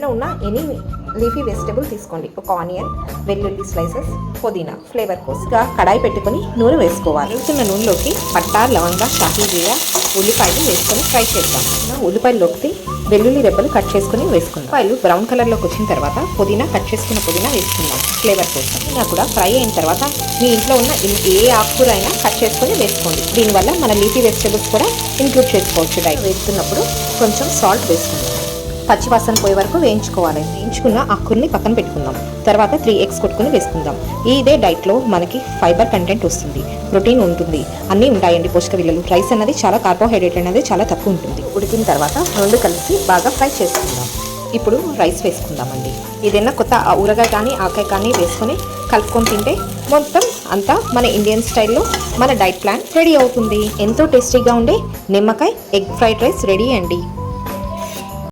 ఇంట్లో ఉన్న any leafy vegetable తీసుకోండి. ఒక ఆనియన్, వెల్లుల్లి స్లైసెస్, పుదీనా ఫ్లేవర్ కోసంగా కడాయి పెట్టుకొని నూనె వేసుకోవాలి. వేస్తున్న నూనెలోకి పట్టా, లవంగా, షాహీ జీరా, ఉల్లిపాయలు వేసుకొని ఫ్రై చేద్దాం. ఉల్లిపాయల్లోకి వెల్లుల్లి రెబ్బలు కట్ చేసుకుని వేసుకుందాం. ఉల్లిపాయలు బ్రౌన్ కలర్లోకి వచ్చిన తర్వాత పుదీనా, కట్ చేసుకున్న పుదీనా వేసుకుందాం ఫ్లేవర్ కోసం. పుదీనా కూడా ఫ్రై అయిన తర్వాత మీ ఇంట్లో ఉన్న ఏ ఆకుకూర అయినా కట్ చేసుకొని వేసుకోండి. దీనివల్ల మన లీఫీ వెజిటబుల్స్ కూడా ఇంక్లూడ్ చేసుకోవచ్చు. డైట్ వేస్తున్నప్పుడు కొంచెం సాల్ట్ వేసుకుందాం. పచ్చివాసన పోయే వరకు వేయించుకోవాలి. వేయించుకున్న ఆకుల్ని పక్కన పెట్టుకుందాం. తర్వాత 3 eggs కొట్టుకుని వేసుకుందాం. ఇదే డైట్లో మనకి ఫైబర్ కంటెంట్ వస్తుంది, ప్రోటీన్ ఉంటుంది, అన్నీ ఉంటాయండి పోషక విలువలు. రైస్ అనేది చాలా కార్బోహైడ్రేట్ అనేది చాలా తక్కువ ఉంటుంది. ఉడికిన తర్వాత రెండు కలిసి బాగా ఫ్రై చేసుకుందాం. ఇప్పుడు రైస్ వేసుకుందామండి. ఏదైనా కొత్త ఊరగాయ కానీ ఆకాయ కానీ వేసుకొని కలుపుకొని తింటే మొత్తం అంతా మన ఇండియన్ స్టైల్లో మన డైట్ ప్లాన్ రెడీ అవుతుంది. ఎంతో టేస్టీగా ఉండే నిమ్మకాయ ఎగ్ ఫ్రైడ్ రైస్ రెడీ అండి.